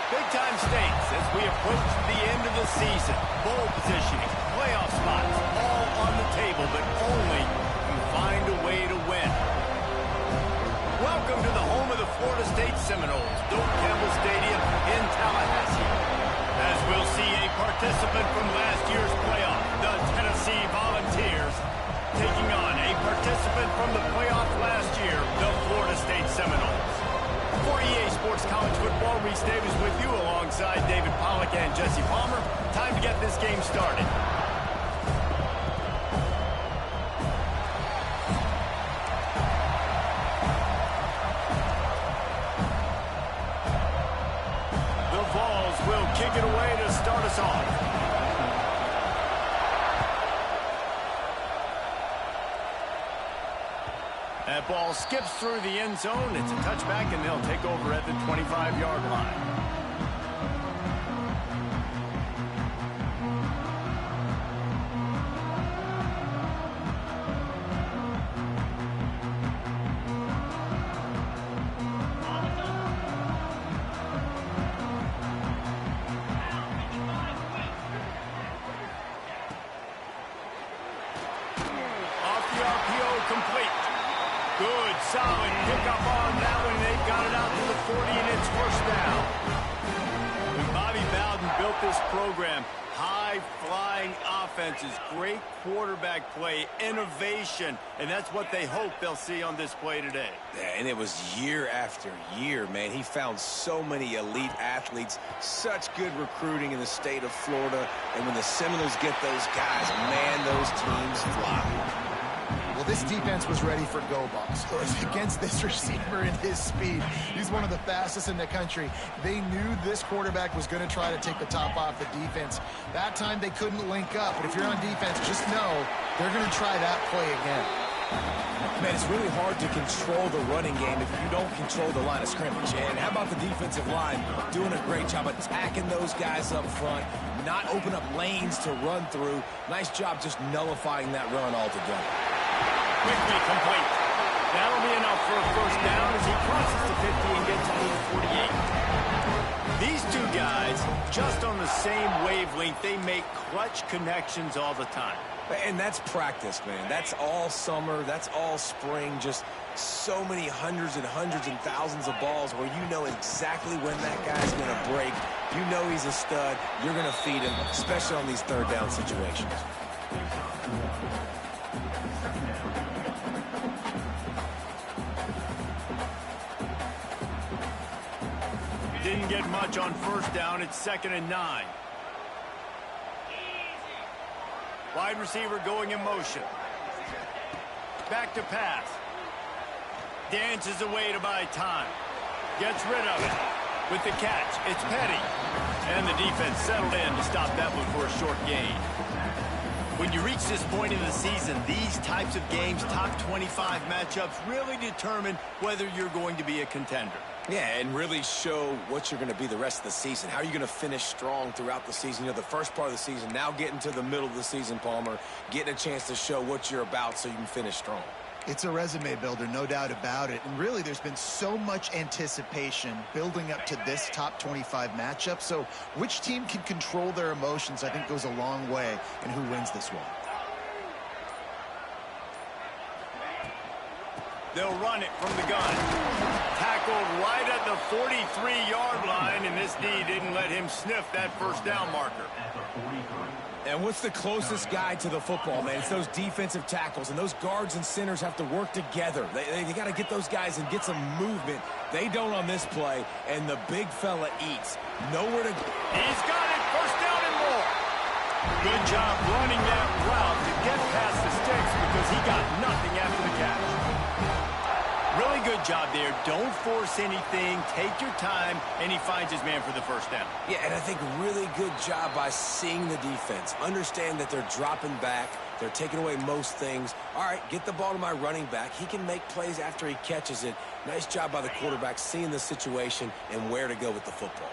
Big-time stakes as we approach the end of the season. Bowl positioning, playoff spots, all on the table, but only if you find a way to win. Welcome to the home of the Florida State Seminoles, Doak Campbell Stadium in Tallahassee. As we'll see a participant from last year's playoff, the Tennessee Volunteers, taking on a participant from the playoff last year, the Florida State Seminoles. For EA Sports College Football, Reese Davis with you alongside David Pollack and Jesse Palmer. Time to get this game started. The Vols will kick it away to start us off. That ball skips through the end zone. It's a touchback, and they'll take over at the 25-yard line. Off the RPO, complete. Good, solid pickup on that one. They've got it out to the 40, and it's first down. When Bobby Bowden built this program, high-flying offenses, great quarterback play, innovation, and that's what they hope they'll see on display today. Yeah, and it was year after year, man. He found so many elite athletes, such good recruiting in the state of Florida, and when the Seminoles get those guys, man, those teams fly. Well, this defense was ready for go balls. Against this receiver and his speed, he's one of the fastest in the country. They knew this quarterback was going to try to take the top off the defense. That time they couldn't link up, but if you're on defense, just know they're going to try that play again. Man, it's really hard to control the running game if you don't control the line of scrimmage. And how about the defensive line doing a great job attacking those guys up front, not open up lanes to run through. Nice job just nullifying that run altogether. Quickly complete. That'll be enough for a first down as he crosses the 50 and gets into the 48. These two guys, just on the same wavelength, they make clutch connections all the time. And that's practice, man. That's all summer. That's all spring. Just so many hundreds and thousands of balls where you know exactly when that guy's going to break. You know he's a stud. You're going to feed him, especially on these third down situations. Didn't get much on first down. It's 2nd and 9. Wide receiver going in motion. Back to pass. Dances away to buy time. Gets rid of it. With the catch, it's Petty. And the defense settled in to stop that one for a short gain. When you reach this point in the season, these types of games, top 25 matchups, really determine whether you're going to be a contender. Yeah, and really show what you're going to be the rest of the season. How are you going to finish strong throughout the season? You know, the first part of the season, now getting to the middle of the season, Palmer, getting a chance to show what you're about so you can finish strong. It's a resume builder, no doubt about it. And really, there's been so much anticipation building up to this top 25 matchup. So which team can control their emotions, I think, goes a long way in who wins this one. They'll run it from the gun. Tackled right at the 43-yard line, and this D didn't let him sniff that first down marker. And what's the closest guy to the football, man? It's those defensive tackles, and those guards and centers have to work together. They got to get those guys and get some movement. They don't on this play, and the big fella eats. Nowhere to go. He's got it. First down and more. Good job running that route to get past the sticks because he got nothing after the catch. Really good job there. Don't force anything. Take your time, and he finds his man for the first down. Yeah, and I think really good job by seeing the defense. Understand that they're dropping back. They're taking away most things. All right, get the ball to my running back. He can make plays after he catches it. Nice job by the quarterback seeing the situation and where to go with the football.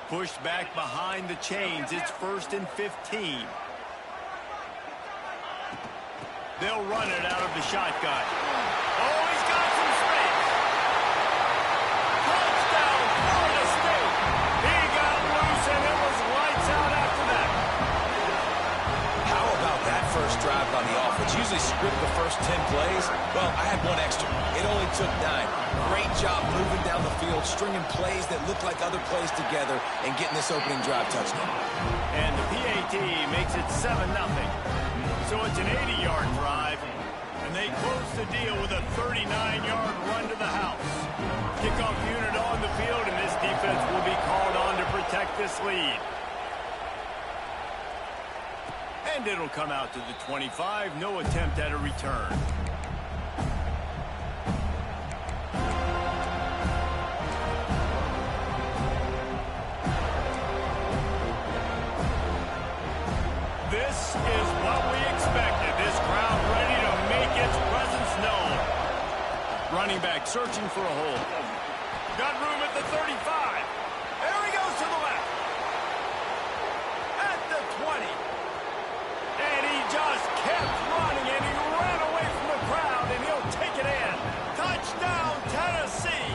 Pushed back behind the chains. It's 1st and 15. They'll run it out of the shotgun. Oh, he's got some space. Touchdown, Florida State. He first drive by the offense. Usually script the first 10 plays. Well, I had one extra. It only took 9. Great job moving down the field, stringing plays that look like other plays together, and getting this opening drive touchdown. And the PAT makes it 7-0. So it's an 80-yard drive, and they close the deal with a 39-yard run to the house. Kickoff unit on the field, and this defense will be called on to protect this lead. And it'll come out to the 25. No attempt at a return. This is what we expected. This crowd ready to make its presence known. Running back searching for a hole. Got room at the 35. There he goes to the left. At the 20. And he just kept running, and he ran away from the crowd, and he'll take it in. Touchdown, Tennessee.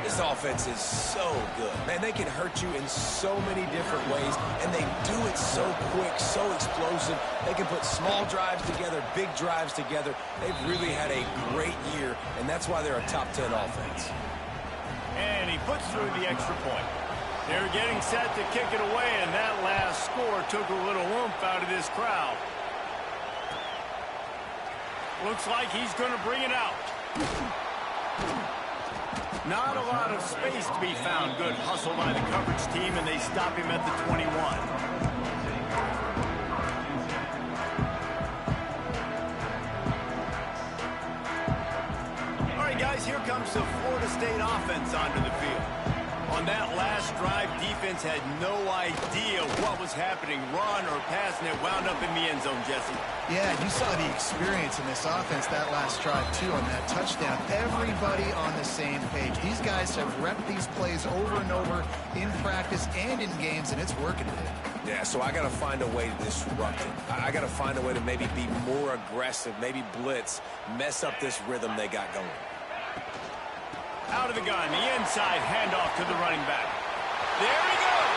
This offense is so good. Man, they can hurt you in so many different ways, and they do it so quick, so explosive. They can put small drives together, big drives together. They've really had a great year, and that's why they're a top 10 offense. And he puts through the extra point. They're getting set to kick it away, and that last score took a little oomph out of this crowd. Looks like he's going to bring it out. Not a lot of space to be found. Good hustle by the coverage team, and they stop him at the 21. All right, guys, here comes the Florida State offense onto the field. On that last drive, defense had no idea what was happening, run or pass, and it wound up in the end zone, Jesse. Yeah, you saw the experience in this offense that last drive, too, on that touchdown. Everybody on the same page. These guys have repped these plays over and over in practice and in games, and it's working today. Yeah, so I got to find a way to disrupt it. I got to find a way to maybe be more aggressive, maybe blitz, mess up this rhythm they got going. Out of the gun, the inside handoff to the running back. There he goes.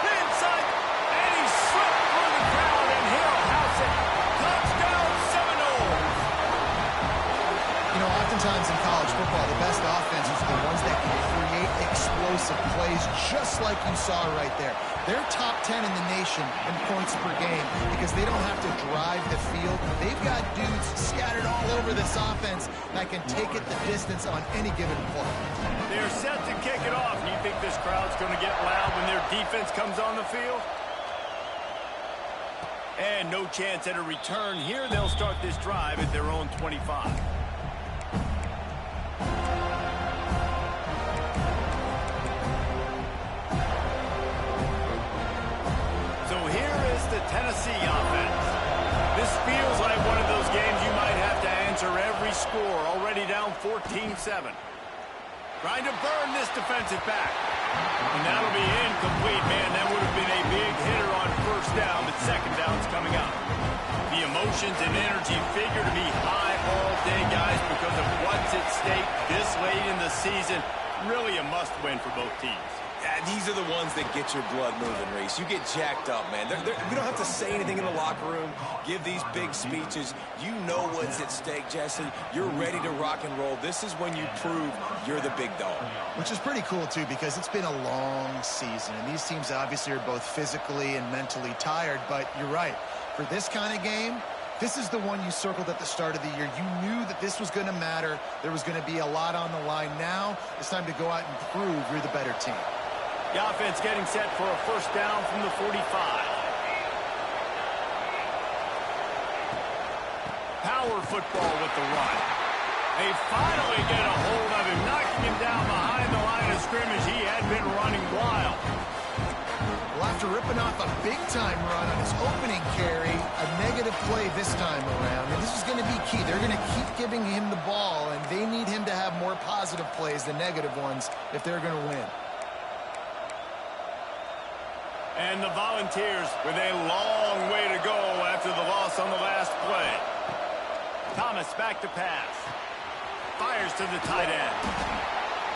Inside, and he slipped through the crowd, and he'll house it. Touchdown, Seminoles. You know, oftentimes in college football, the best offenses are the ones that can create explosive plays, just like you saw right there. They're top 10 in the nation in points per game because they don't have to drive the field. They've got dudes scattered all over this offense that can take it the distance on any given play. They're set to kick it off. Do you think this crowd's going to get loud when their defense comes on the field? And no chance at a return here. They'll start this drive at their own 25. Tennessee offense. This feels like one of those games you might have to answer every score. Already down 14-7. Trying to burn this defensive back. And that'll be incomplete, man. That would have been a big hitter on first down, but second down's coming up. The emotions and energy figure to be high all day, guys, because of what's at stake this late in the season. Really a must-win for both teams. Yeah, these are the ones that get your blood moving, Reese. You get jacked up, man. We don't have to say anything in the locker room, give these big speeches. You know what's at stake, Jesse. You're ready to rock and roll. This is when you prove you're the big dog. Which is pretty cool, too, because it's been a long season. And these teams obviously are both physically and mentally tired. But you're right. For this kind of game, this is the one you circled at the start of the year. You knew that this was going to matter. There was going to be a lot on the line. Now it's time to go out and prove you're the better team. The offense getting set for a first down from the 45. Power football with the run. They finally get a hold of him, knocking him down behind the line of scrimmage. He had been running wild. Well, after ripping off a big-time run on his opening carry, a negative play this time around, and this is going to be key. They're going to keep giving him the ball, and they need him to have more positive plays than negative ones if they're going to win. And the Volunteers with a long way to go after the loss on the last play. Thomas back to pass. Fires to the tight end.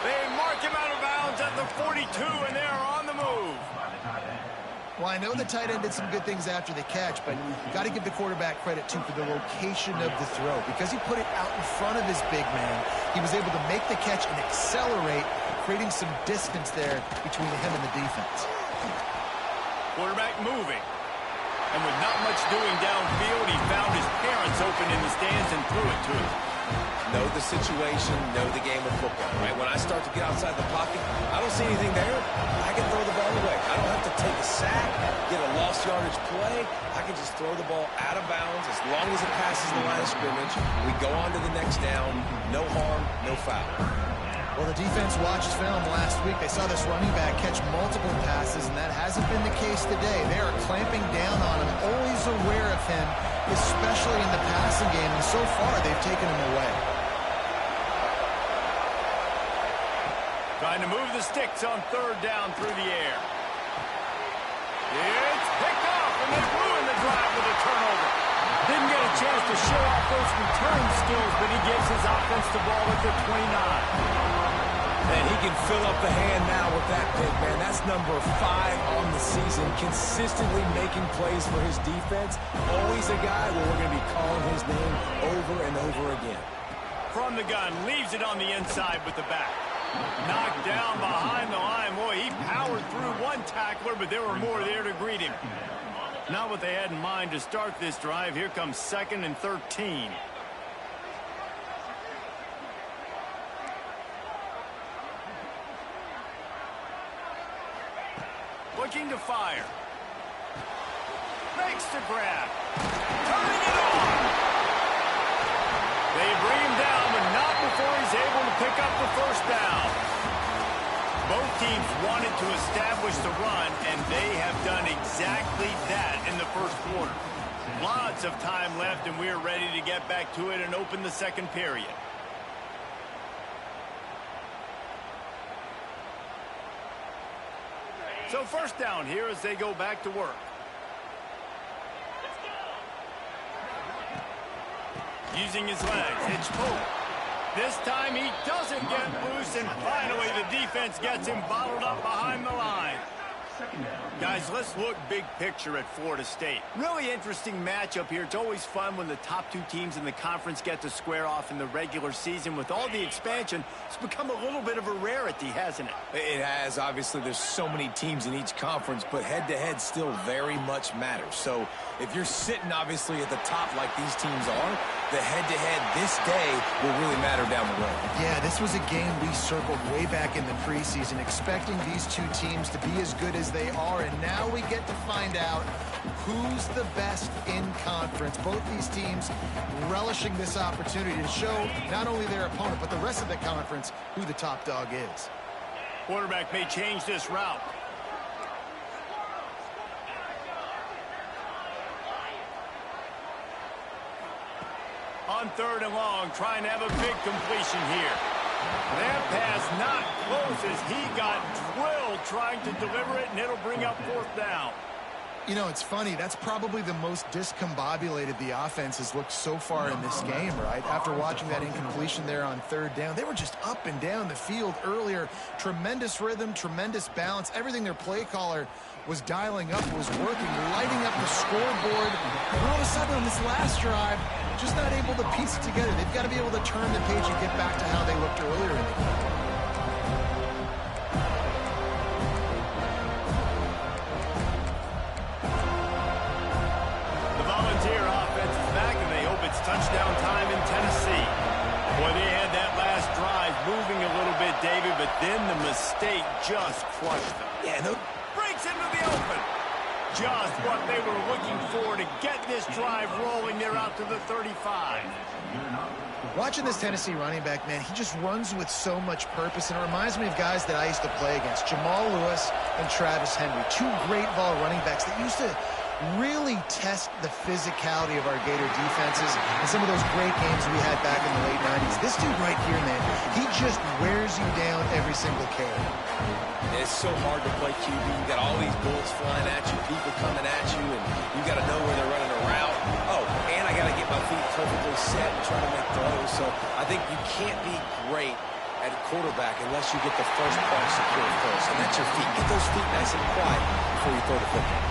They mark him out of bounds at the 42, and they're on the move. Well, I know the tight end did some good things after the catch, but got to give the quarterback credit, too, for the location of the throw. Because he put it out in front of his big man, he was able to make the catch and accelerate, creating some distance there between him and the defense. Quarterback moving. And with not much doing downfield, he found his parents open in the stands and threw it to him. Know the situation, know the game of football, right? When I start to get outside the pocket, I don't see anything there. I can throw the ball away. I don't have to take a sack, get a lost yardage play. I can just throw the ball out of bounds as long as it passes the line of scrimmage. We go on to the next down. No harm, no foul. Well, the defense watched film last week. They saw this running back catch multiple passes, and that hasn't been the case today. They are clamping down on him, always aware of him, especially in the passing game, and so far they've taken him away. Trying to move the sticks on third down through the air. It's picked off, and they ruined the drive with a turnover. Didn't get a chance to show off those return skills, but he gives his offense the ball at the 29. And he can fill up the hand now with that pick, man. That's number 5 on the season, consistently making plays for his defense. Always a guy where we're going to be calling his name over and over again. From the gun, leaves it on the inside with the back. Knocked down behind the line. Boy, he powered through one tackler, but there were more there to greet him. Not what they had in mind to start this drive. Here comes 2nd and 13. Looking to fire. Makes the grab. Turning it on. They bring him down, but not before he's able to pick up the first down. Both teams wanted to establish the run, and they have done exactly that in the first quarter. Lots of time left, and we're ready to get back to it and open the second period. So first down here as they go back to work. Using his legs, it's pulled. This time he doesn't get loose, and finally the defense gets him bottled up behind the line. Guys, let's look big picture at Florida State. Really interesting matchup here. It's always fun when the top 2 teams in the conference get to square off in the regular season. With all the expansion, it's become a little bit of a rarity, hasn't it? It has. Obviously, there's so many teams in each conference, but head-to-head still very much matters. So if you're sitting, obviously, at the top like these teams are, the head-to-head this day will really matter down the road. Yeah, this was a game we circled way back in the preseason, expecting these 2 teams to be as good as they are, and now we get to find out who's the best in conference. Both these teams relishing this opportunity to show not only their opponent, but the rest of the conference who the top dog is. Quarterback may change this route. On 3rd and long, trying to have a big completion here. That pass not close as he got drilled trying to deliver it, and it'll bring up 4th down. You know, it's funny. That's probably the most discombobulated the offense has looked so far in this game, right? After watching that incompletion there on 3rd down, they were just up and down the field earlier. Tremendous rhythm, tremendous balance. Everything their play caller was dialing up was working, lighting up the scoreboard. And all of a sudden on this last drive, just not able to piece it together. They've got to be able to turn the page and get back to how they looked earlier in the game. Touchdown time in Tennessee. Boy, they had that last drive moving a little bit, David, but then the mistake just crushed them. Yeah, no. Breaks into the open. Just what they were looking for to get this drive rolling. They're out to the 35. Watching this Tennessee running back, man, he just runs with so much purpose, and it reminds me of guys that I used to play against, Jamal Lewis and Travis Henry, 2 great ball running backs that used to really test the physicality of our Gator defenses in some of those great games we had back in the late 90s. This dude right here, man, he just wears you down every single carry. It's so hard to play QB. You got all these bullets flying at you, people coming at you, and you got to know where they're running a route. Oh, and I got to get my feet perfectly set and try to make throws. So I think you can't be great at quarterback unless you get the first part secure first, and that's your feet. Get those feet nice and quiet before you throw the football.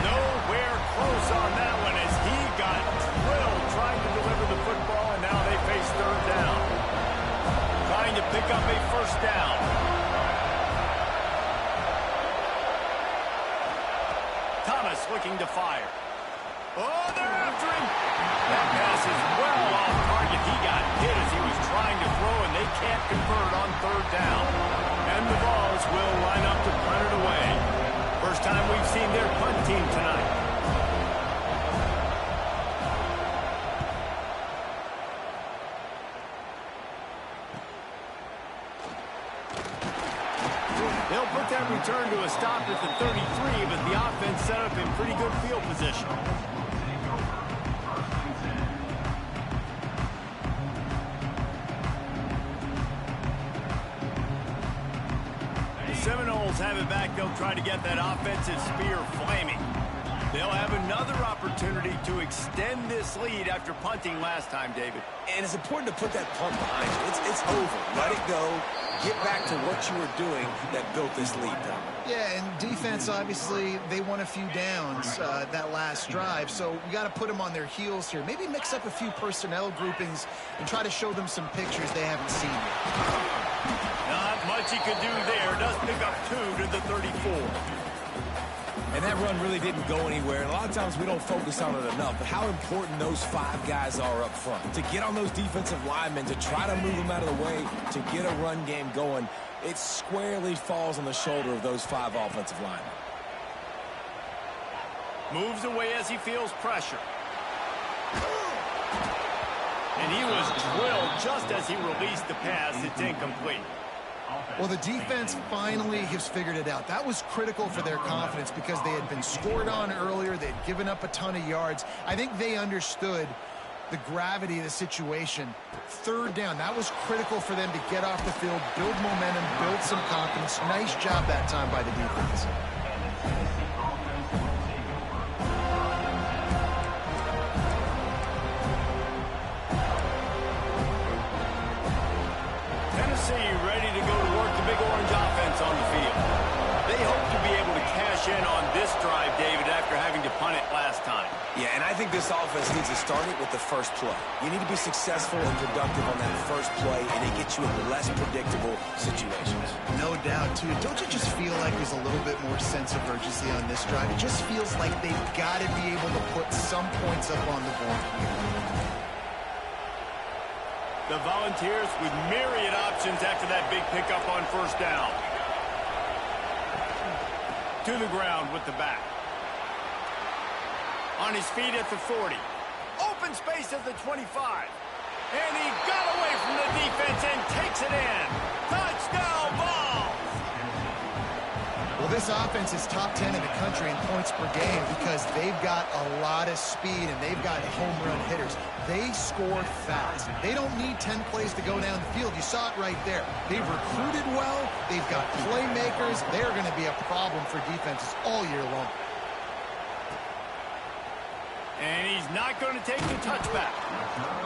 Nowhere close on that one as he got drilled trying to deliver the football, and now they face third down. Trying to pick up a first down. Thomas looking to fire. Oh, they're after him. That pass is well off target. He got hit as he was trying to throw, and they can't convert on third down. And the Vols will line up to punt it away. First time we've seen their punt team tonight. They'll put that return to a stop at the 33, but the offense set up in pretty good field position. Seminoles have it back. They'll try to get that offensive spear flaming. They'll have another opportunity to extend this lead after punting last time, David. And it's important to put that punt behind you. It's over. Let it go. Get back to what you were doing that built this lead down. Yeah, and defense, obviously, they won a few downs that last drive, so we got to put them on their heels here. Maybe mix up a few personnel groupings and try to show them some pictures they haven't seen yet. Not much he could do there. Does pick up 2 to the 34. And that run really didn't go anywhere. And a lot of times we don't focus on it enough, but how important those 5 guys are up front. To get on those defensive linemen, to try to move them out of the way, to get a run game going, it squarely falls on the shoulder of those 5 offensive linemen. Moves away as he feels pressure. And he was drilled just as he released the pass. It's incomplete. Well, the defense finally has figured it out. That was critical for their confidence because they had been scored on earlier. They had given up a ton of yards. I think they understood the gravity of the situation. Third down, that was critical for them to get off the field, build momentum, build some confidence. Nice job that time by the defense. Ready to go to work the Big Orange offense on the field. They hope to be able to cash in on this drive, David, after having to punt it last time. Yeah, and I think this offense needs to start it with the first play. You need to be successful and productive on that first play, and it gets you in less predictable situations. No doubt, too. Don't you just feel like there's a little bit more sense of urgency on this drive? It just feels like they've got to be able to put some points up on the board. The Volunteers with myriad options after that big pickup on first down. To the ground with the back. On his feet at the 40. Open space at the 25. And he got away from the defense and takes it in. Touchdown, Vols! Well, this offense is top 10 in the country in points per game because they've got a lot of speed and they've got home run hitters. They score fast. They don't need 10 plays to go down the field. You saw it right there. They've recruited well. They've got playmakers. They're going to be a problem for defenses all year long. And he's not going to take the touchback.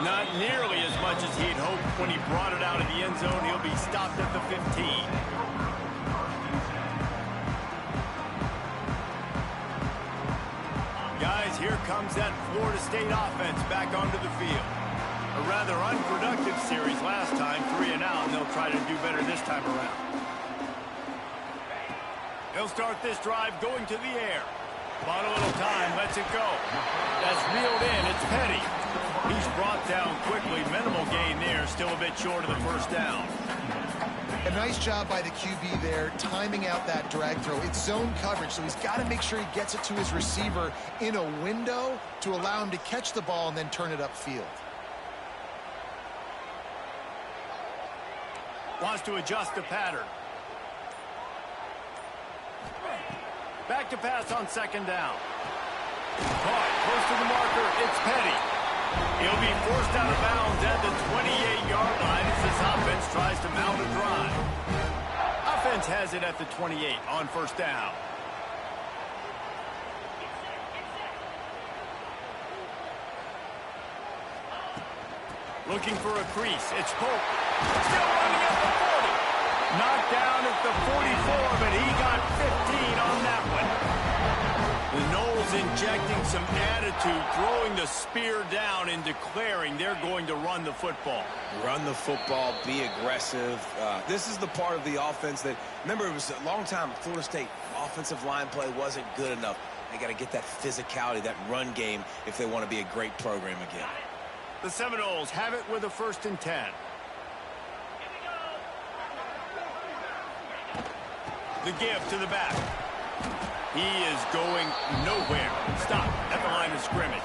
Not nearly as much as he'd hoped when he brought it out of the end zone. He'll be stopped at the 15. Guys, here comes that Florida State offense back onto the field. A rather unproductive series last time, 3 and out, and they'll try to do better this time around. They'll start this drive going to the air. Bought a little time, lets it go. That's reeled in, it's Petty. He's brought down quickly, minimal gain there, still a bit short of the first down. A nice job by the QB there, timing out that drag throw. It's zone coverage, so he's got to make sure he gets it to his receiver in a window to allow him to catch the ball and then turn it upfield. Wants to adjust the pattern. Back to pass on second down. Caught, close to the marker, it's Petty. He'll be forced out of bounds at the 28-yard line as this offense tries to mount a drive. Offense has it at the 28 on first down. Looking for a crease. It's Polk. Still running up the Knocked down at the 44, but he got 15 on that one. The Noles injecting some attitude, throwing the spear down and declaring they're going to run the football. Run the football, be aggressive. This is the part of the offense that, remember, it was a long time Florida State offensive line play wasn't good enough. They got to get that physicality, that run game, if they want to be a great program again. The Seminoles have it with a 1st and 10. The give to the back. He is going nowhere. Stop at the line of scrimmage.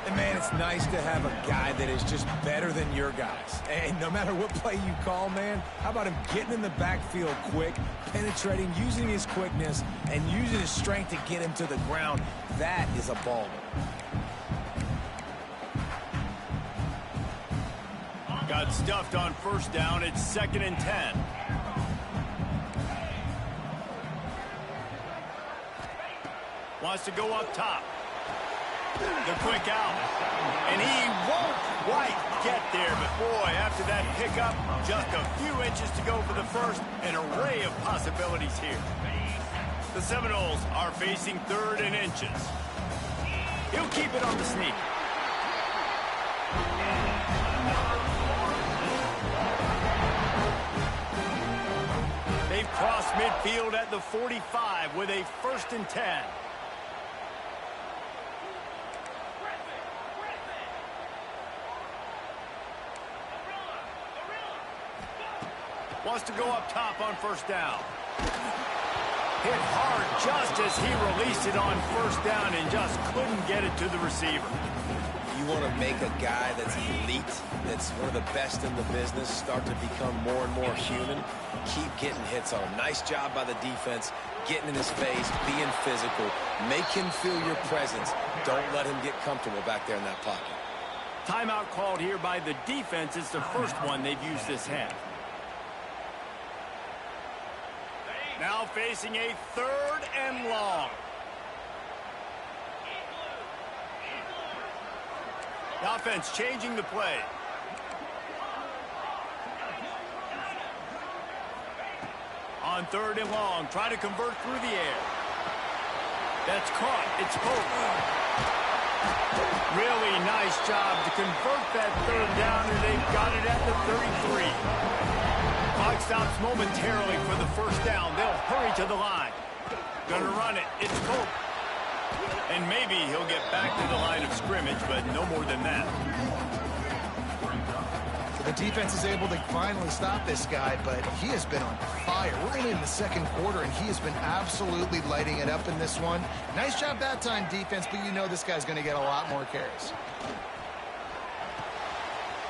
And, man, it's nice to have a guy that is just better than your guys. And no matter what play you call, man, how about him getting in the backfield quick, penetrating, using his quickness, and using his strength to get him to the ground? That is a baller. Got stuffed on 1st down. It's 2nd and 10. Wants to go up top. The quick out. And he won't quite get there. But, boy, after that pickup, just a few inches to go for the first. An array of possibilities here. The Seminoles are facing 3rd and inches. He'll keep it on the sneak. They've crossed midfield at the 45 with a 1st and 10. Wants to go up top on 1st down. Hit hard just as he released it on 1st down and just couldn't get it to the receiver. You want to make a guy that's elite, that's one of the best in the business, start to become more and more human. Keep getting hits on him. Nice job by the defense, getting in his face, being physical. Make him feel your presence. Don't let him get comfortable back there in that pocket. Timeout called here by the defense. It's the first one they've used this half. Now facing a 3rd and long. The offense changing the play. On 3rd and long, try to convert through the air. That's caught. It's Pope. Really nice job to convert that 3rd down, and they've got it at the 33. Clock stops momentarily for the 1st down. They'll hurry to the line. Gonna run it. It's Pope. And maybe he'll get back to the line of scrimmage, but no more than that. The defense is able to finally stop this guy, but he has been on fire. We're only in the 2nd quarter, and he has been absolutely lighting it up in this one. Nice job that time, defense, but you know this guy's going to get a lot more carries.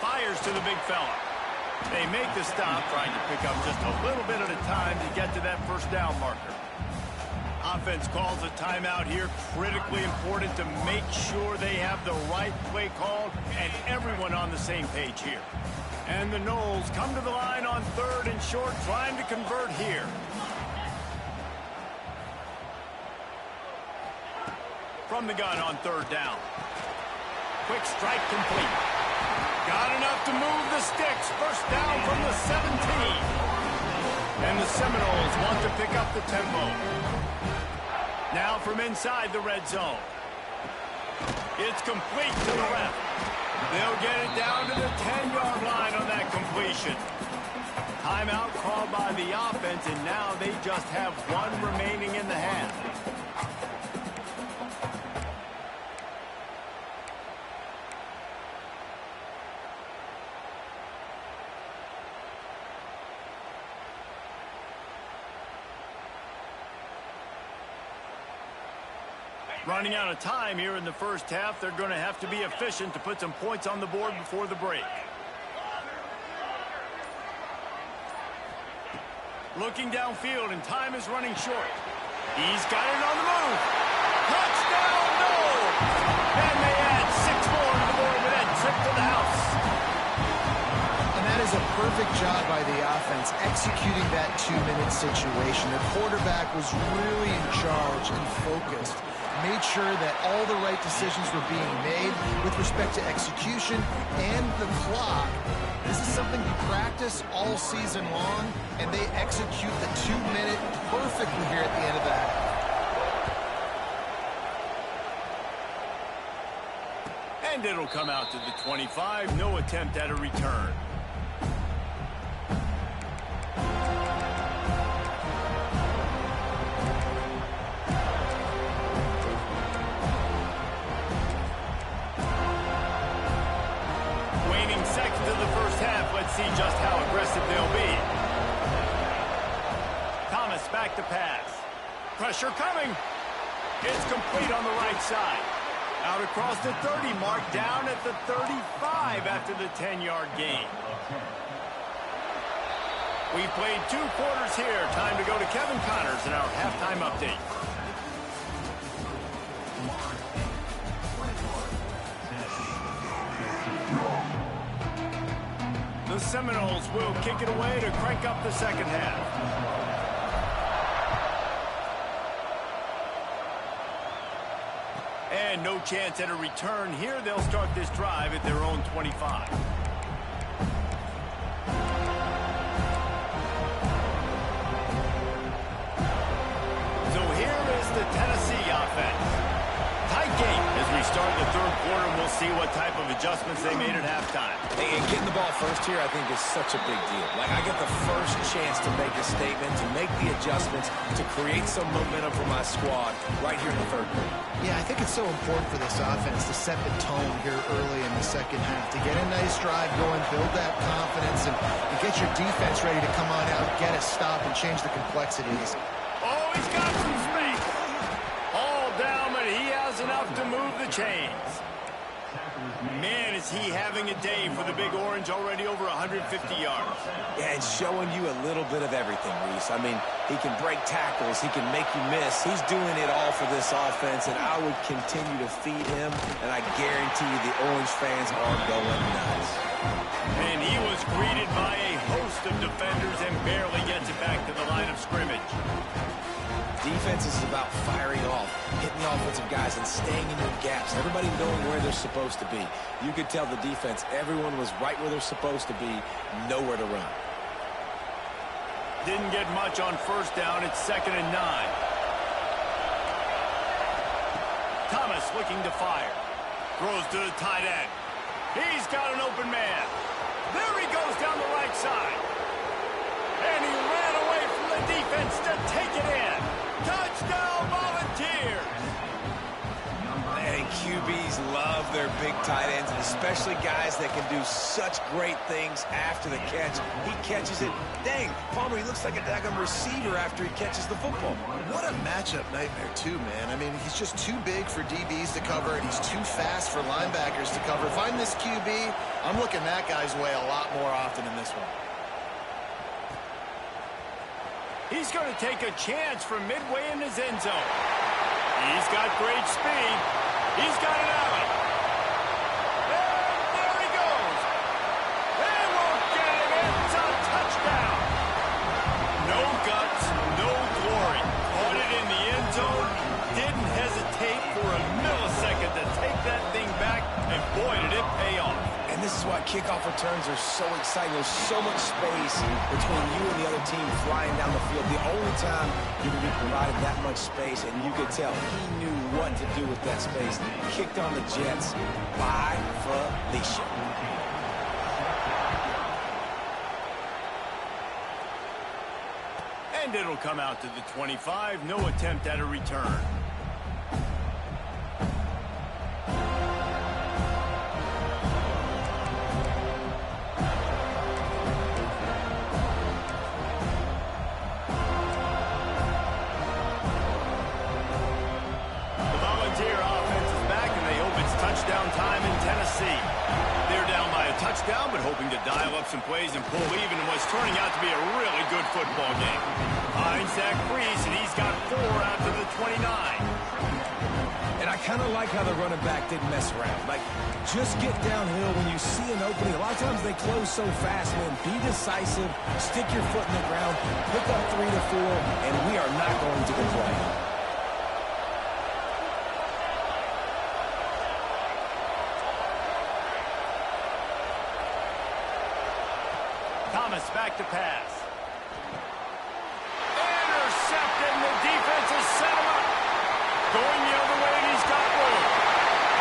Fires to the big fella. They make the stop, trying to pick up just a little bit at a time to get to that 1st down marker. Offense calls a timeout here. Critically important to make sure they have the right play called and everyone on the same page here. And the Noles come to the line on 3rd and short, trying to convert here. From the gun on 3rd down. Quick strike complete. Got enough to move the sticks. 1st down from the 17. And the Seminoles want to pick up the tempo. Now from inside the red zone. It's complete to the left. They'll get it down to the 10-yard line on that completion. Timeout called by the offense, and now they just have 1 remaining in the half. Running out of time here in the 1st half. They're going to have to be efficient to put some points on the board before the break. Looking downfield, and time is running short. He's got it on the move. Touchdown, Noles! And they add 6 more to the board with that trip to the house. And that is a perfect job by the offense, executing that 2-minute situation. The quarterback was really in charge and focused. made sure that all the right decisions were being made with respect to execution and the clock. This is something you practice all season long, and they execute the 2-minute perfectly here at the end of the half. And it'll come out to the 25. No attempt at a return. Waning seconds of the first half. Let's see just how aggressive they'll be. Thomas back to pass. Pressure coming. It's complete on the right side. Out across the 30 mark, down at the 35 after the 10-yard gain. We've played 2 quarters here. Time to go to Kevin Connors in our halftime update. The Seminoles will kick it away to crank up the second half. And no chance at a return here. They'll start this drive at their own 25. So here is the Tennessee offense. Tight game as we start the third quarter, and we'll see what type of adjustments they made at halftime. Hey, and getting the ball first here, I think, is such a big deal. Like, I get the first chance to make a statement, to make the adjustments, to create some momentum for my squad right here in the third quarter. Yeah, I think it's so important for this offense to set the tone here early in the second half, to get a nice drive going, build that confidence, and get your defense ready to come on out, get a stop, and change the complexities. Oh, he's got some space. All down, but he has enough to move the chains. Man, is he having a day for the Big Orange, already over 150 yards. Yeah, and showing you a little bit of everything, Reese. I mean, he can break tackles. He can make you miss. He's doing it all for this offense, and I would continue to feed him, and I guarantee you the Orange fans are going nuts. And he was greeted by a host of defenders and barely gets it back to the line of scrimmage. Defense is about firing off, hitting the offensive guys, and staying in your gaps. Everybody knowing where they're supposed to be. You could tell the defense, everyone was right where they're supposed to be, nowhere to run. Didn't get much on first down. It's 2nd and 9. Thomas looking to fire. Throws to the tight end. He's got an open man. There he goes down the right side. And he ran away from the defense to take it in. Touchdown, Volunteers! And QBs love their big tight ends, and especially guys that can do such great things after the catch. He catches it. Dang, Palmer, he looks like a daggone receiver after he catches the football. What a matchup nightmare, too, man. I mean, he's just too big for DBs to cover, and he's too fast for linebackers to cover. If I'm this QB, I'm looking that guy's way a lot more often in this one. He's going to take a chance from midway in his end zone. He's got great speed. He's got an alley. And there he goes. They won't get him. It's a touchdown. No guts, no glory. Caught it in the end zone. Didn't hesitate for a millisecond to take that thing back. And boy, did it pay off. And this is why kickoff returns are so exciting. There's so much space between you and the other team flying down the field. The only time you can be provided that much space, and you could tell he knew what to do with that space. Kicked on the Jets by Felicia. And it'll come out to the 25. No attempt at a return. Touchdown, but hoping to dial up some plays and pull even in what's turning out to be a really good football game. Finds Zach Priest, and he's got 4 out to the 29. And I kind of like how the running back didn't mess around. Like, just get downhill when you see an opening. A lot of times they close so fast, man. Be decisive, stick your foot in the ground, pick up 3 to 4, and we are not going to complain. Thomas back to pass. Intercepted, and the defense has set him up. Going the other way, and he's got room.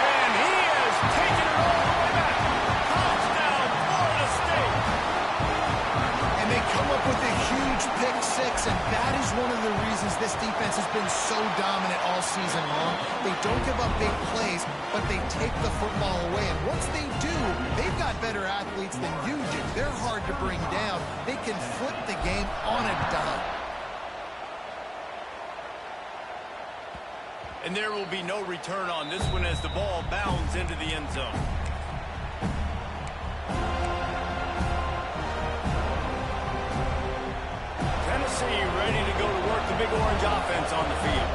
And he has taken it all the way back. Touchdown, Florida State. And they come up with a huge pick six, and that is one of the reasons this defense has been so dominant all season long. They don't give up big plays, but they take the football away. And once they do, they've got better athletes than you do. They're hard to bring down. They can flip the game on a dime. And there will be no return on this one as the ball bounds into the end zone. Tennessee ready to go to work the big orange offense on the field.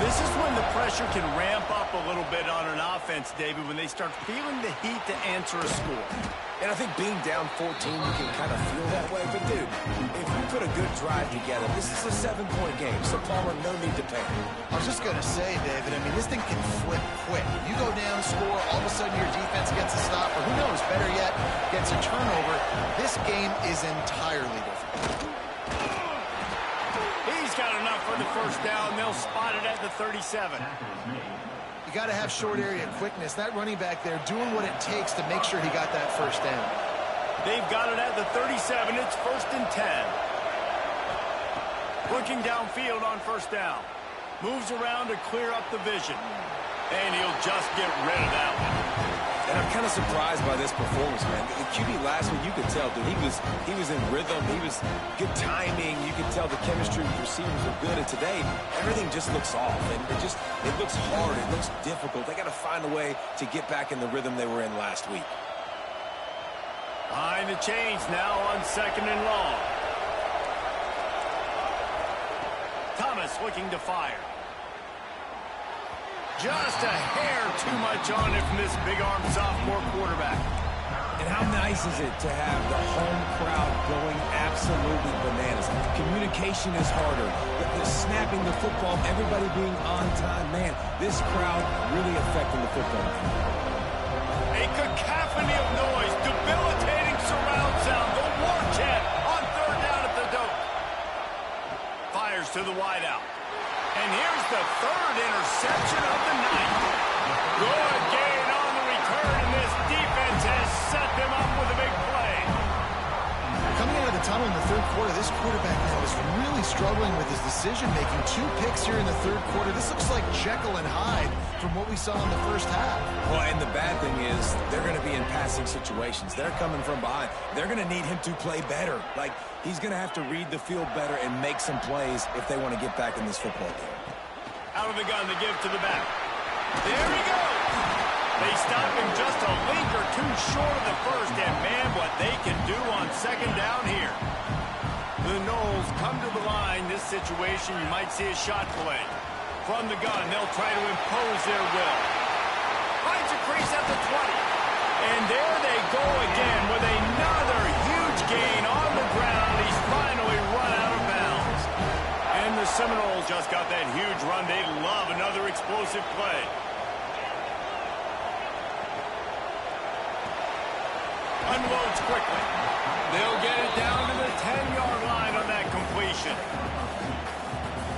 This is when the pressure can ramp up a little bit on an offense, David, when they start feeling the heat to answer a score. And I think being down 14, you can kind of feel that way. But, dude, if you put a good drive together, this is a 7-point game. So, Palmer, no need to panic. I was just going to say, David, I mean, this thing can flip quick. You go down, score, all of a sudden your defense gets a stop, or who knows, better yet, gets a turnover. This game is entirely different. He's got enough for the first down. They'll spot it at the 37. You got to have short area quickness. That running back there doing what it takes to make sure he got that first down. They've got it at the 37. It's 1st and 10. Looking downfield on first down. Moves around to clear up the vision. And he'll just get rid of that one. And I'm kind of surprised by this performance, man. The QB last week, you could tell, dude, he was in rhythm. He was good timing. You could tell the chemistry with receivers were good. And today, everything just looks off. And it looks hard. It looks difficult. They got to find a way to get back in the rhythm they were in last week. Behind the chains now on 2nd and long. Thomas looking to fire. Just a hair too much on it from this big-arm sophomore quarterback. And how nice is it to have the home crowd going absolutely bananas? Communication is harder. The snapping the football, everybody being on time. Man, this crowd really affecting the football game. A cacophony of noise, debilitating surround sound. The war chant on 3rd down at the dope. Fires to the wideout. And here's the 3rd interception of the night. Good gain on the return, and this defense has set them up with a big play. Coming out of the tunnel in the 3rd quarter, this quarterback now is really struggling with his decision-making. 2 picks here in the 3rd quarter. This looks like Jekyll and Hyde from what we saw in the first half. Well, and the bad thing is they're going to be in passing situations. They're coming from behind. They're going to need him to play better. Like, he's going to have to read the field better and make some plays if they want to get back in this football game. Out of the gun to give to the back. There he goes. They stop him just a link or two short of the first, and man, what they can do on 2nd down here. The Noles come to the line. This situation, you might see a shot play. From the gun, they'll try to impose their will. Finds a crease at the 20. And there they go again with another huge gain on the ground. He's finally run out of bounds. And the Seminoles just got that huge run. They love another explosive play. Unloads quickly. They'll get it down to the 10-yard line on that completion.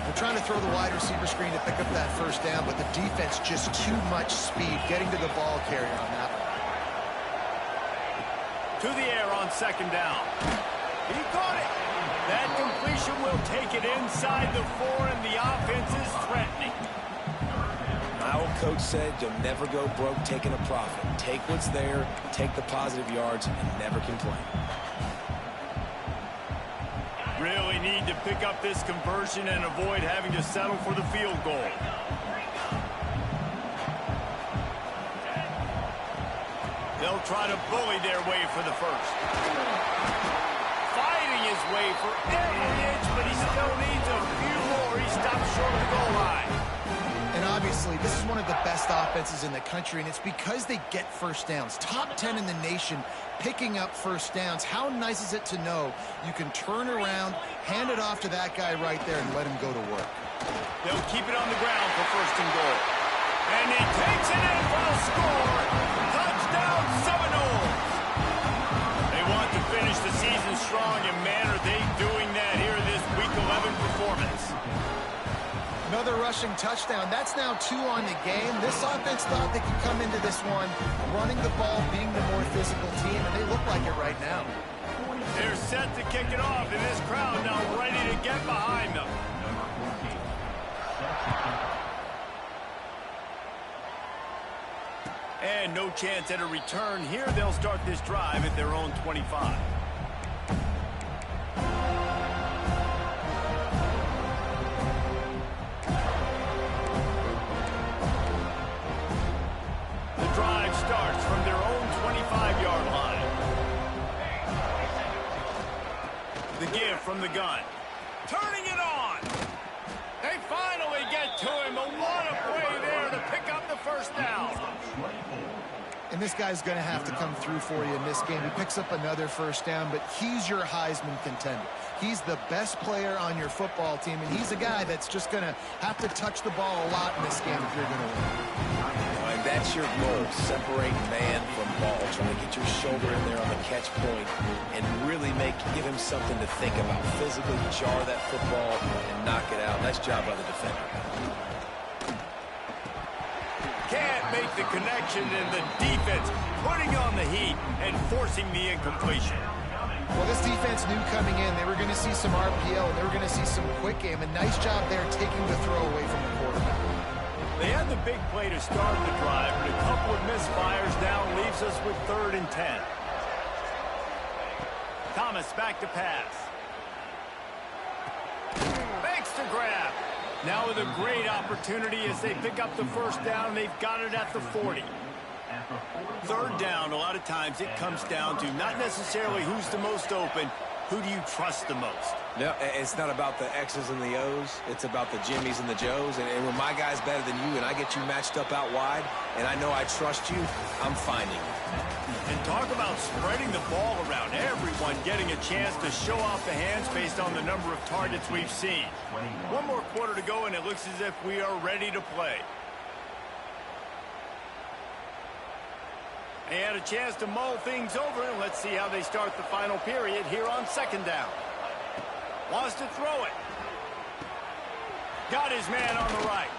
They're trying to throw the wide receiver screen to pick up that first down, but the defense just too much speed getting to the ball carrier on that one. To the air on 2nd down. He caught it. That completion will take it inside the 4, and the offense is threatening. My old coach said you'll never go broke taking a profit. Take what's there, take the positive yards, and never complain. Really need to pick up this conversion and avoid having to settle for the field goal. They'll try to bully their way for the first. Fighting his way for every inch, but he still needs a few more. He stops short of the goal line. And obviously, this is one of the best offenses in the country, and it's because they get first downs. Top 10 in the nation picking up first downs. How nice is it to know you can turn around, hand it off to that guy right there, and let him go to work. They'll keep it on the ground for 1st and goal. And he takes it in for the score. Touchdown, Seminoles. They want to finish finish the season strong, and man, are they doing that here in this Week 11 performance. Another rushing touchdown. That's now 2 on the game. This offense thought they could come into this one running the ball, being the more physical team, and they look like it right now. They're set to kick it off, and this crowd now ready to get behind them. And no chance at a return here. They'll start this drive at their own 25. The drive starts from their own 25-yard line. The give from the gun. Turning it on. They finally get to him, but what a play there to pick up the first down. And this guy's going to have to come through for you in this game. He picks up another first down, but he's your Heisman contender. He's the best player on your football team, and he's a guy that's just going to have to touch the ball a lot in this game if you're going to win. And that's your goal, separate man from ball, trying to get your shoulder in there on the catch point and really give him something to think about. Physically jar that football and knock it out. Nice job by the defender. Can't make the connection, and the defense putting on the heat and forcing the incompletion. Well, this defense knew coming in they were going to see some RPO, and they were going to see some quick game. A nice job there taking the throw away from the quarterback. They had the big play to start the drive, but a couple of misfires now leaves us with 3rd and 10. Thomas back to pass. Fakes to grab. Now with a great opportunity as they pick up the first down. They've got it at the 40. 3rd down, a lot of times it comes down to not necessarily who's the most open, who do you trust the most? No, it's not about the X's and the O's. It's about the Jimmies and the Joes. And when my guy's better than you and I get you matched up out wide and I know I trust you, I'm finding you. And talk about spreading the ball around. Everyone getting a chance to show off the hands based on the number of targets we've seen. 1 more quarter to go, and it looks as if we are ready to play. They had a chance to mull things over, and let's see how they start the final period here on 2nd down. Wants to throw it. Got his man on the right.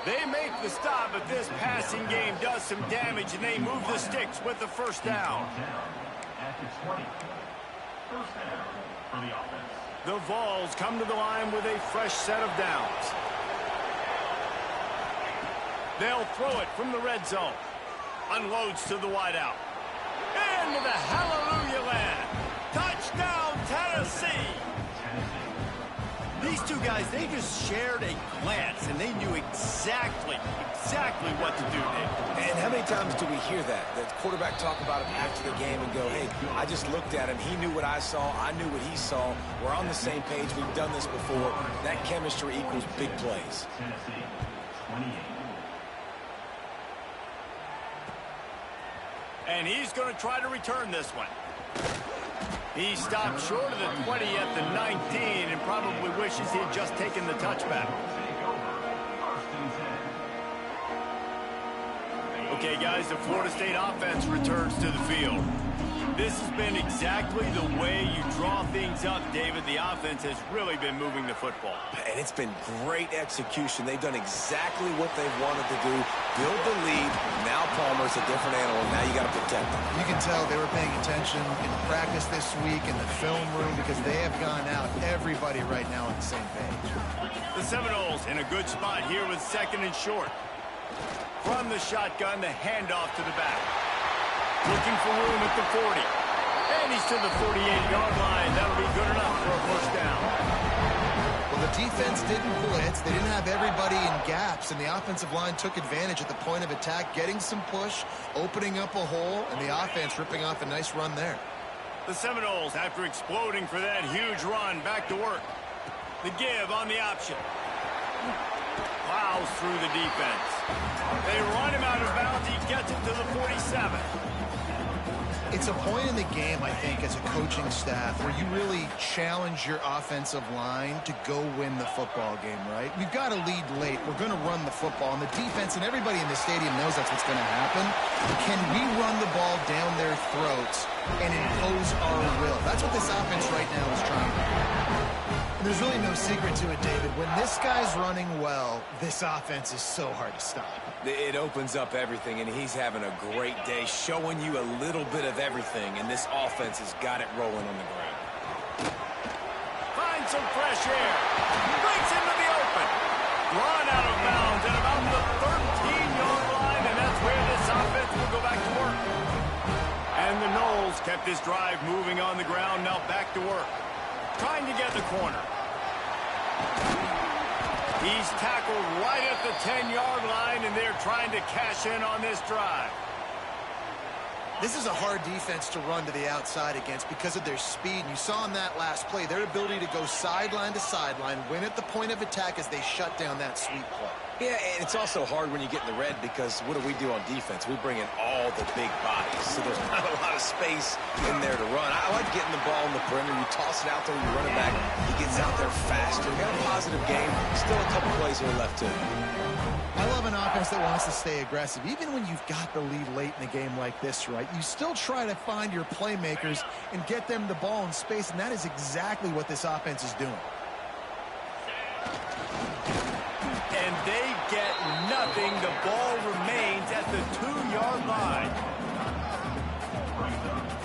They make the stop, but this passing game does some damage, and they move the sticks with the first down. The Vols come to the line with a fresh set of downs. They'll throw it from the red zone. Unloads to the wideout. Into the hallelujah land. Touchdown, Tennessee. These two guys, they just shared a glance, and they knew exactly what to do there. And how many times do we hear that? The quarterback talk about him after the game and go, hey, I just looked at him. He knew what I saw. I knew what he saw. We're on the same page. We've done this before. That chemistry equals big plays. And he's going to try to return this one. He stopped short of the 20 at the 19 and probably wishes he had just taken the touchback. Okay, guys, the Florida State offense returns to the field. This has been exactly the way you draw things up, David. The offense has really been moving the football. And it's been great execution. They've done exactly what they've wanted to do. Build the lead. Now Palmer's a different animal. Now you got to protect them. You can tell they were paying attention in practice this week in the film room because they have gone out. Everybody right now on the same page. The Seminoles in a good spot here with 2nd and short. From the shotgun, the handoff to the back. Looking for room at the 40. And he's to the 48-yard line. That'll be good enough for a first down. Well, the defense didn't blitz. They didn't have everybody in gaps, and the offensive line took advantage at the point of attack, getting some push, opening up a hole, and the offense ripping off a nice run there. The Seminoles, after exploding for that huge run, back to work. The give on the option. Plows through the defense. They run him out of bounds. He gets it to the 47. It's a point in the game, I think, as a coaching staff where you really challenge your offensive line to go win the football game, right? We've got to lead late. We're going to run the football. And the defense and everybody in the stadium knows that's what's going to happen. Can we run the ball down their throats and impose our will? That's what this offense right now is trying to do. And there's really no secret to it, David. When this guy's running well, this offense is so hard to stop. It opens up everything, and he's having a great day, showing you a little bit of everything, and this offense has got it rolling on the ground. Finds some fresh air. Breaks into the open. Run out of bounds at about the 13-yard line, and that's where this offense will go back to work. And the Noles kept this drive moving on the ground, now back to work. Trying to get the corner. He's tackled right at the 10-yard line, and they're trying to cash in on this drive. This is a hard defense to run to the outside against because of their speed. You saw in that last play, their ability to go sideline to sideline, win at the point of attack as they shut down that sweep play. Yeah, and it's also hard when you get in the red because what do we do on defense? We bring in all the big bodies, so there's not a lot of space in there to run. I like getting the ball in the perimeter. You toss it out there, you run it back. He gets out there faster. Got a positive game. Still a couple plays here left to him. I love an offense that wants to stay aggressive. Even when you've got the lead late in the game like this, right, you still try to find your playmakers and get them the ball in space, and that is exactly what this offense is doing. And they get nothing. The ball remains at the 2-yard line.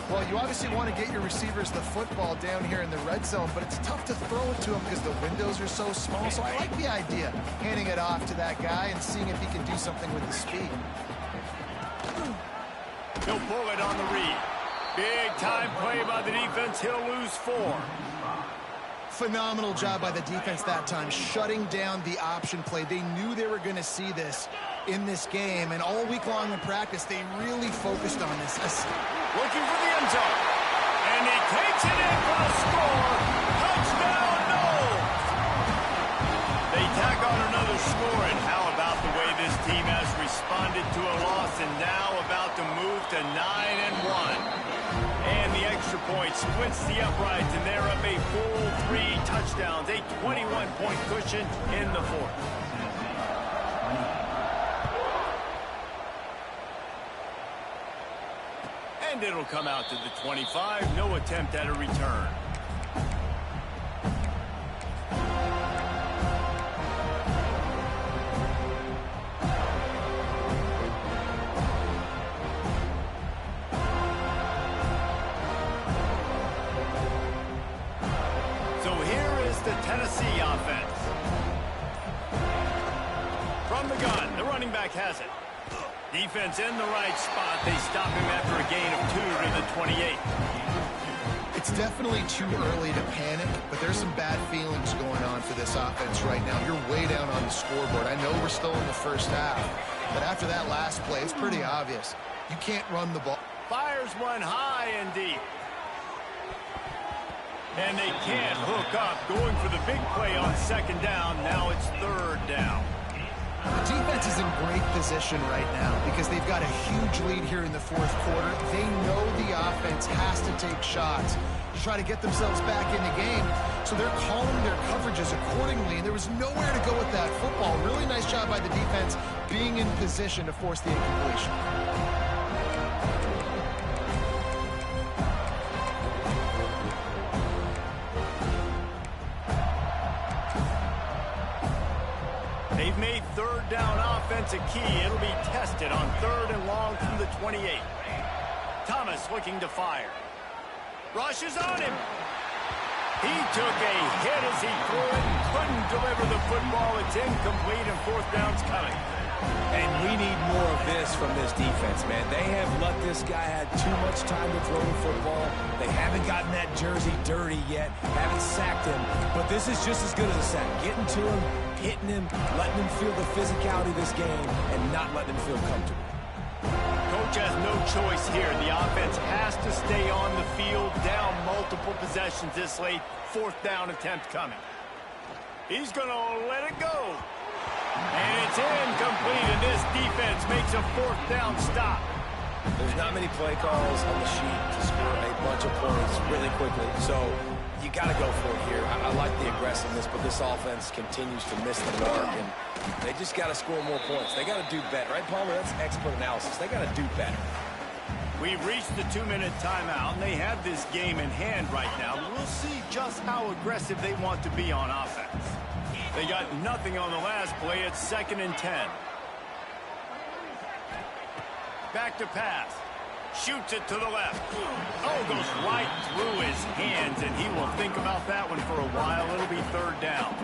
Well, you obviously want to get your receivers the football down here in the red zone, but it's tough to throw it to them because the windows are so small. So I like the idea, handing it off to that guy and seeing if he can do something with the speed. He'll pull it on the read. Big time play by the defense. He'll lose 4. Phenomenal job by the defense that time, shutting down the option play. They knew they were going to see this in this game, and all week long in practice, they really focused on this. Looking for the end zone. And he takes it in for the score. Touchdown, Noles! They tack on another score, and how about the way this team has responded to a loss and now about to move to 9-1. And the extra point splits the uprights, and they're up a full 3 touchdowns, a 21-point cushion in the 4th. And it'll come out to the 25. No attempt at a return. So here is the Tennessee offense. From the gun, the running back has it. Defense in the right spot. They stop him after a gain of 2 to the 28. It's definitely too early to panic, but there's some bad feelings going on for this offense right now. You're way down on the scoreboard. I know we're still in the first half, but after that last play, it's pretty obvious. You can't run the ball. Fires one high and deep. And they can't hook up. Going for the big play on 2nd down. Now it's 3rd down. The defense is in great position right now because they've got a huge lead here in the 4th quarter. They know the offense has to take shots to try to get themselves back in the game. So they're calling their coverages accordingly, and there was nowhere to go with that football. Really nice job by the defense being in position to force the incompletion. They've made 3rd down offense a key. It'll be tested on 3rd and long from the 28. Thomas looking to fire. Rushes on him. He took a hit as he threw it and couldn't deliver the football. It's incomplete and 4th down's coming. And we need more of this from this defense, man. They have let this guy have too much time to throw the football. They haven't gotten that jersey dirty yet, haven't sacked him. But this is just as good as a sack. Getting to him, hitting him, letting him feel the physicality of this game, and not letting him feel comfortable. Coach has no choice here. The offense has to stay on the field, down multiple possessions this late. 4th down attempt coming. He's going to let it go. And it's incomplete, and this defense makes a 4th down stop. There's not many play calls on the sheet to score a bunch of points really quickly. So you got to go for it here. I like the aggressiveness, but this offense continues to miss the mark, and they just got to score more points. They got to do better, right, Palmer? That's expert analysis. They got to do better. We've reached the 2-minute timeout, and they have this game in hand right now. We'll see just how aggressive they want to be on offense. They got nothing on the last play. It's 2nd and 10. Back to pass. Shoots it to the left. Oh, goes right through his hands, and he will think about that one for a while. It'll be 3rd down.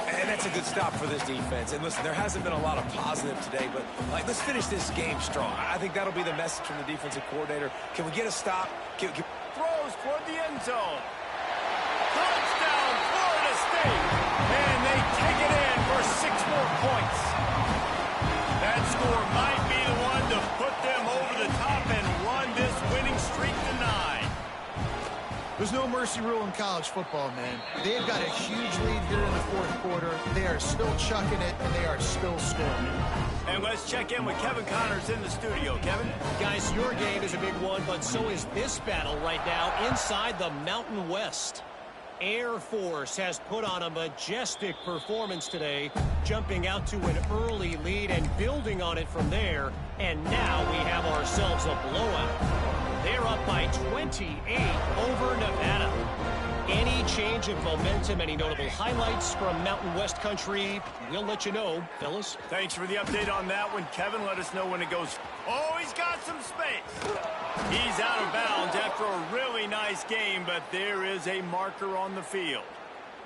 And that's a good stop for this defense. And listen, there hasn't been a lot of positive today, but let's finish this game strong. I think that'll be the message from the defensive coordinator. Can we get a stop? Throws toward the end zone. Touchdown, Florida State. And they take it in for 6 more points. That score might be the one to put them over the top and run this winning streak to 9. There's no mercy rule in college football, man. They've got a huge lead here in the 4th quarter. They are still chucking it, and they are still scoring. And let's check in with Kevin Connors in the studio. Kevin? Guys, your game is a big one, but so is this battle right now inside the Mountain West. Air Force has put on a majestic performance today, jumping out to an early lead and building on it from there. And now we have ourselves a blowout. They're up by 28 over Nevada. Any change of momentum, any notable highlights from Mountain West country, we'll let you know, fellas. Thanks for the update on that one, Kevin. Let us know when it goes. Oh, he's got some space. He's out of bounds after a really nice game, but there is a marker on the field.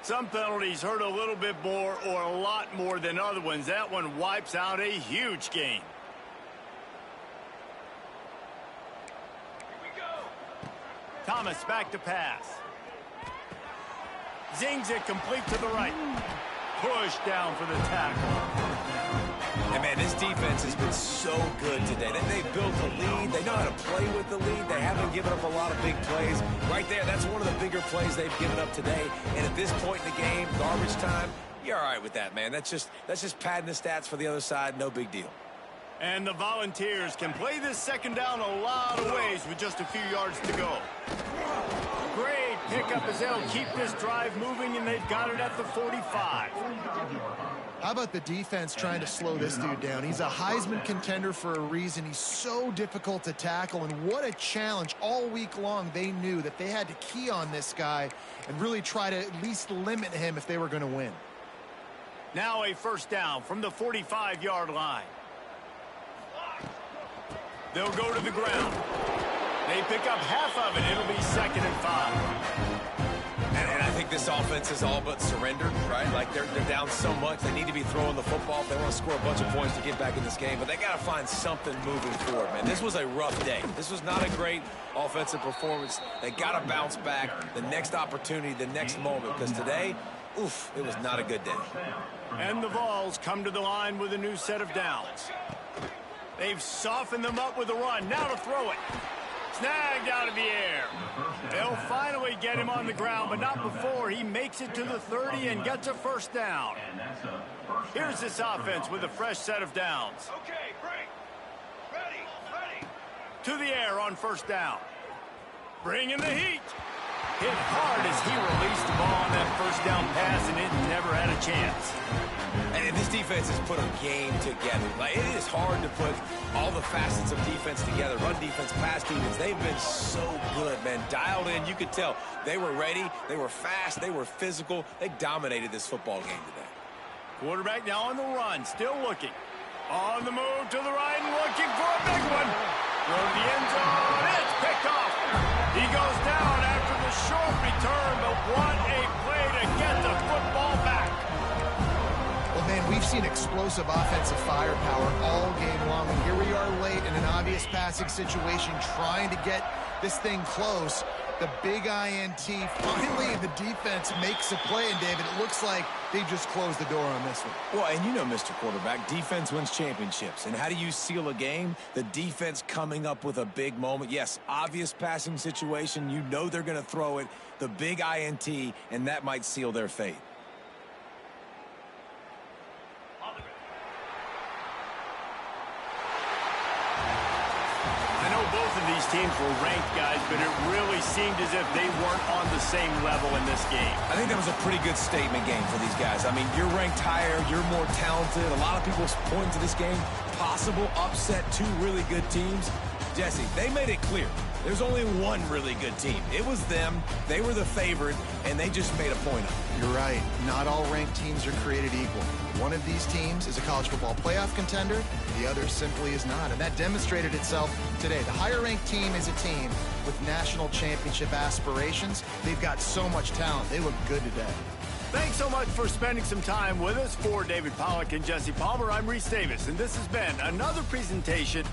Some penalties hurt a little bit more or a lot more than other ones. That one wipes out a huge game. Thomas back to pass. Zings it complete to the right. Push down for the tackle. And, man, this defense has been so good today. They've built a lead. They know how to play with the lead. They haven't given up a lot of big plays. Right there, that's one of the bigger plays they've given up today. And at this point in the game, garbage time, you're all right with that, man. That's just padding the stats for the other side. No big deal. And the Volunteers can play this 2nd down a lot of ways with just a few yards to go. Great pickup as they'll keep this drive moving, and they've got it at the 45. How about the defense trying to slow this dude down? He's a Heisman contender for a reason. He's so difficult to tackle, and what a challenge. All week long, they knew that they had to key on this guy and really try to at least limit him if they were going to win. Now a 1st down from the 45-yard line. They'll go to the ground. They pick up half of it. It'll be 2nd and 5. And I think this offense is all but surrendered, right? Like they're down so much. They need to be throwing the football if they want to score a bunch of points to get back in this game. But they got to find something moving forward, man. This was a rough day. This was not a great offensive performance. They got to bounce back the next opportunity, the next moment. Because today, oof, it was not a good day. And the Vols come to the line with a new set of downs. They've softened them up with a run. Now to throw it. Snagged out of the air. They'll finally get him on the ground, but not before he makes it to the 30 and gets a 1st down. Here's this offense with a fresh set of downs. Okay, break. Ready. To the air on 1st down. Bring in the heat. Hit hard as he released the ball on that 1st down pass, and it never had a chance. And this defense has put a game together. Like, it is hard to put all the facets of defense together. Run defense, pass defense. They've been so good, man. Dialed in. You could tell they were ready. They were fast. They were physical. They dominated this football game today. Quarterback now on the run. Still looking. On the move to the right and looking for a big one. Throw to the end zone. It's picked off. He goes down after the short return, but what a play to get the football back. Well, man, we've seen explosive offensive firepower all game long. And here we are late in an obvious passing situation trying to get this thing close. The big INT. Finally, the defense makes a play. And, David, it looks like they just closed the door on this one. Well, and you know, Mr. Quarterback, defense wins championships. And how do you seal a game? The defense coming up with a big moment. Yes, obvious passing situation. You know they're going to throw it. The big INT, and that might seal their fate. Both of these teams were ranked, guys, but it really seemed as if they weren't on the same level in this game. I think that was a pretty good statement game for these guys. I mean, you're ranked higher, you're more talented. A lot of people point to this game, possible upset, two really good teams. Jesse, they made it clear. There's only one really good team. It was them. They were the favorite, and they just made a point of it. You're right. Not all ranked teams are created equal. One of these teams is a college football playoff contender. The other simply is not. And that demonstrated itself today. The higher-ranked team is a team with national championship aspirations. They've got so much talent. They look good today. Thanks so much for spending some time with us. For David Pollack and Jesse Palmer, I'm Reese Davis, and this has been another presentation